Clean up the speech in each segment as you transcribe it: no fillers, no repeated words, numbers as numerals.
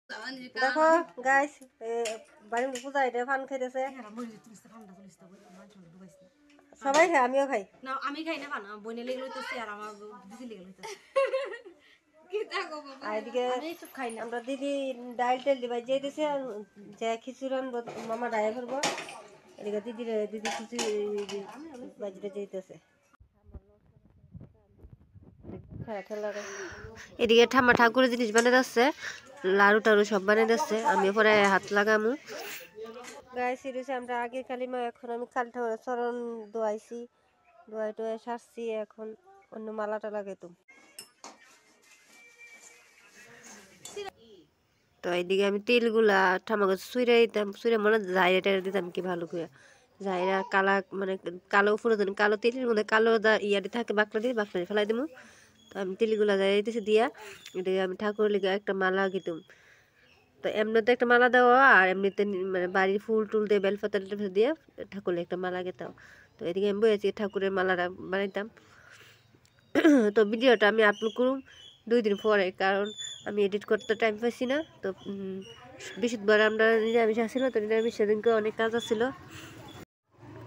দেখো গাইস বাড়ির পূজা এটা ফান খাইতেছে সবাই খাই আমিও খাই না আমি খাই না পানা বইনে লেগে লইতেছি আর আমার দিদি লেগে লইতেছে আর এদিকে আমরা দিদি ডাইল টেল দিবাই যে দিছে যে খিচুড়ি আনবো মামা ডাই করবো এদিকে দিদি খিচুড়ি বাজিটা যেতেছে এদিকে ঠাম্মা ঠাকুরের জিনিস বানিয়ে যাচ্ছে লাড়ু টাড়ু সব বানিয়ে যাচ্ছে আমি পরে হাত লাগামু গায়ে সিরিয়াসে আমরা আগে কালিমা এখন আমি কাল ঠাকুরের চরণ দোয়াইছি দোয়াই টোয়াই সারছি এখন অন্য মালাটা লাগাইতুম তো এইদিকে আমি তেলগুলা ঠাম্মা কাছে সুইরা দিতাম সুইরা মনে জাইরা টাইরা দিতাম কি ভালো করে জাইরা কালা মানে কালো ফুরোজন কালো তেলের মধ্যে কালো ইয়াটি থাকে বাকলা দিয়ে ফেলাই দিমু তো আমি তেলগুলা জাইরা দিতেছি দিয়া এদিকে আমি ঠাকুরের লিগে একটা মালা গিতুম তো এমনিতে একটা মালা দেওয়া আর এমনিতে মানে বাড়ির ফুল টুল দিয়ে বেলপাতা দিয়ে ঠাকুরের একটা মালা গেতাম তো এদিকে আমি বলেছি ঠাকুরের মালাটা বানাইতাম তো ভিডিওটা আমি আপলোড করুম 2 দিন পরে কারণ আমি এডিট করতে টাইম পাইছি না তো বৃহস্পতিবার আমরা নিরামিষ আসছিল তো নিরামিষ সেদিনকে অনেক কাজ আসছিল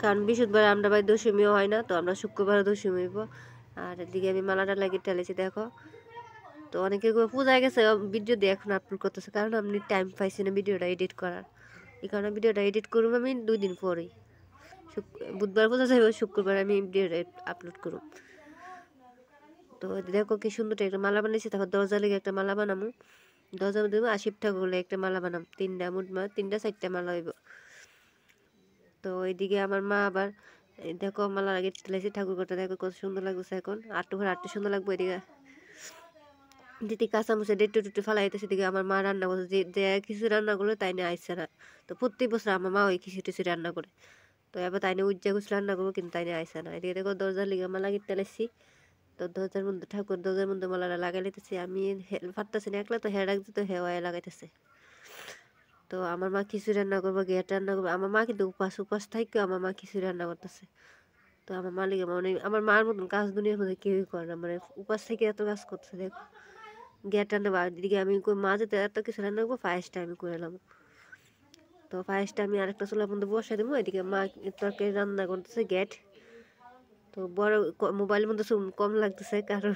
কারণ বৃহস্পতিবার আমরা বাড়ি দশমীও হয় না তো আমরা শুক্রবার দশমী হইব আর এদিকে আমি মালাটা লাগিয়ে টেলেছি দেখো তো অনেকে পূজায় গেছে ভিডিও দিয়ে এখন আপলোড করতেছে কারণ আমি টাইম পাইছি না ভিডিওটা এডিট করার এই কারণে ভিডিওটা এডিট করুম আমি 2 দিন পরেই বুধবার পূজা যাইব শুক্রবার আমি ভিডিওটা আপলোড করুম তো দেখো কি সুন্দর একটা মালা বানিয়েছি তারপর দরজা লেগে একটা মালা বানামু দরজা দেবো আশিপ ঠাকুর একটা মালা বানাম 3টা মোটমা 3টা 4টা মালা হইব তো এইদিকে আমার মা আবার দেখো মালার আগে ঠেলেছি ঠাকুর ঘরটা দেখো কত সুন্দর লাগছে এখন আটটু ঘর আটটু সুন্দর লাগবে এদিকে দিদি কাঁচা মুছে ডেটু টুটু ফালাইতেছে দিকে আমার মা রান্না করছে যে কিছু রান্না করলে তাই নিয়ে আইসছে না তো প্রত্যেক বছর আমার মা ওই কিছু টিছু রান্না করে তো এবার তাই নিয়ে উজ্জা কিছু রান্না করবো কিন্তু তাই নিয়ে আইসছে না এদিকে দেখো দরজার লিগে মালা গিয়ে টেলেছি তো দরজার মধ্যে ঠাকুর দরজার মধ্যে মালাটা লাগাই লিতেছি আমি পারতেছি না একলা তো হেয়ার রাখছি তো হেওয়ায় লাগাইতেছে তো আমার মা খিচুড়ি রান্না করবো গেট রান্না করবো আমার মা কিন্তু উপাস থাকেও আমার মা খিচুড়ি রান্না করতেছে তো আমার মালিক মানে আমার মার মতন কাজ দুনিয়ার মধ্যে কেউই করে না মানে উপাস থেকে এত কাজ করতেছে দেখো গেট রান্না বা দিদিকে আমি মা যেতে এত কিছু রান্না করবো পায়েসটা আমি করে এলাম তো পায়েসটা আমি আরেকটা চুলার মধ্যে বসে দেবো এদিকে মা তরকারি রান্না করতেছে গেট তো বড় মোবাইলের মধ্যে কম লাগতেছে কারণ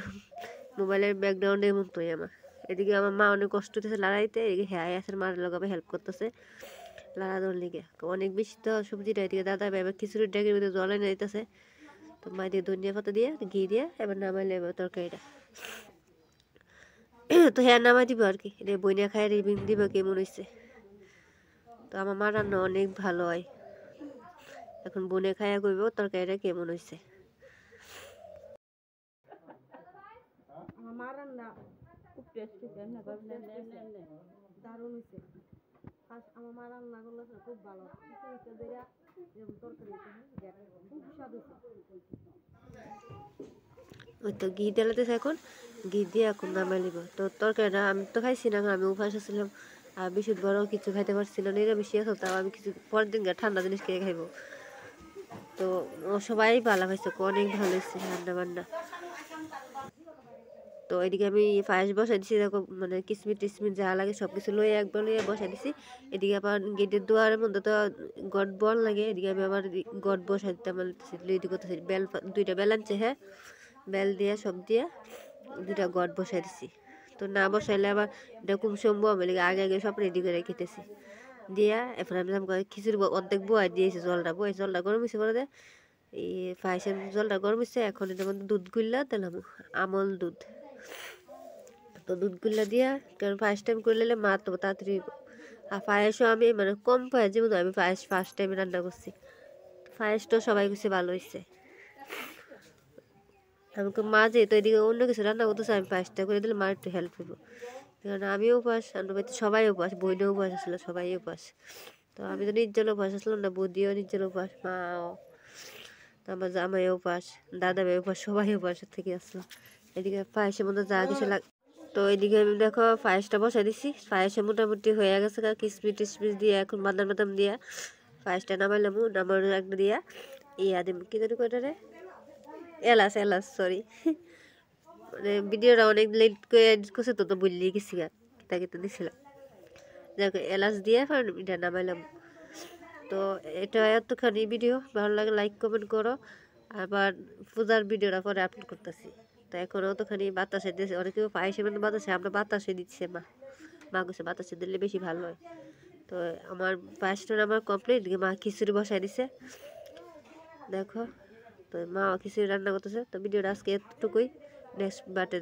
মোবাইলের ব্যাকগ্রাউন্ডের মতোই আমার এদিকে আমার মা অনেক কষ্ট হতেছে লড়াইতে এদিকে হ্যাঁ আসের মার লগাবে হেল্প করতেছে লড়ানোর লিগে অনেক বেশি তো সবজিটা এদিকে দাদা এবার খিচুড়ির ডেকের ভিতরে জল এনে দিতেছে তো মা দিয়ে ধনিয়া পাতা দিয়ে ঘি দিয়ে এবার নামাইলে এবার তরকারিটা তো হ্যাঁ নামাই দিব আর কি এটা বইনা খায় রিভিং দিব কেমন হয়েছে তো আমার মা রান্না অনেক ভালো হয় এখন বনে খায়া কইব তরকারিটা কেমন হয়েছে আমার মা রান্না খুব টেস্টি দারুণ হয়েছে আমার মা রান্না করলে খুব ভালো যেমন তরকারি খুব স্বাদ হয়েছে ওই তো ঘি ঢালাতেছে এখন ঘি দিয়ে এখন নামাই নিব তো তরকারিটা আমি তো খাইছি না আমি উপাস আসছিলাম আর বিশুদ্ধ বড় কিছু খাইতে পারছি না নিরামিষই আছে তাও আমি কিছু পরের দিন ঠান্ডা জিনিস খেয়ে খাইবো তো সবাই ভালো খাইছে অনেক ভালো হয়েছে রান্না বান্না তো এদিকে আমি পায়েস বসাই দিছি দেখো মানে কিসমিস টিসমিস যা লাগে সব কিছু লইয়ে একবার লইয়ে বসাই দিছি এদিকে আবার গেটের দুয়ারের মধ্যে তো গড বল লাগে এদিকে আমি আবার গড বসাই দিতে রেডি করতেছি বেল 2টা বেল আনছে হ্যাঁ বেল দিয়ে সব দিয়ে 2টা গড বসাই দিছি তো না বসাইলে আবার এটা কুমসম আমি আগে সব রেডি করে রেখেতেছি দিয়া এখন আমি খিচুড়ি অর্ধেক বয়া দিয়েছি জলটা গরম হয়েছে পরে দেয় এই পায়েসের জলটা গরম হয়েছে এখন এটার মধ্যে দুধ গুল্লা দিলাম আমল দুধ তো দুধ গুল্লা দিয়া কারণ পায়েস টাইম করে নিলে মা তো তাড়াতাড়ি আর পায়েসও আমি মানে কম পায়েস যেমন আমি পায়েস ফার্স্ট টাইম রান্না করছি পায়েসটাও সবাই কিছু ভালো হয়েছে আমাকে মা যেহেতু এদিকে অন্য কিছু রান্না করতেছে আমি পায়েসটা করে দিলে মার একটু হেল্প হইব কারণ আমিও উপাস বাড়িতে সবাই উপাস বইনেও উপাস আসলো সবাই উপাস তো আমি তো নির্জল উপাস আসলাম না বৌদিও নির্জল উপাস মাও তো আমার জামাই উপাস দাদা ভাই উপাস সবাই উপাস থেকে আসলো এদিকে পায়েসের মধ্যে যা কিছু তো এদিকে আমি দেখো পায়েসটা বসাই দিছি পায়েসে মোটামুটি হয়ে গেছে কিসমিস টিসমিস দিয়ে এখন বাদাম বাদাম দিয়া পায়েসটা নামাইলাম নামানোর একটা দিয়া ইয়া দিম কি জানি কয়টা রে এলাচ সরি মানে ভিডিওটা অনেক লেট করে এডিট করছে তো বললি গেছি কিতা কিতা দিছিলাম দেখো এলাচ দিয়ে এটা নামাইলাম। তো এটা এতখানি ভিডিও, ভালো লাগে লাইক কমেন্ট করো। আবার পূজার ভিডিওটা পরে আপলোড করতেছি। তো এখন অতখানি বাতাসে দিয়েছে, অনেকেও পায়েসে মানে বাতাসে, আমরা বাতাসে দিচ্ছে মা গেছে বাতাসে দিলে বেশি ভালো হয়। তো আমার পায়েসটা আমার কমপ্লিট, মা খিচুড়ি বসাই দিছে দেখো। তো মা খিচুড়ি রান্না করতেছে। তো ভিডিওটা আজকে এতটুকুই, নেক্সট বাটে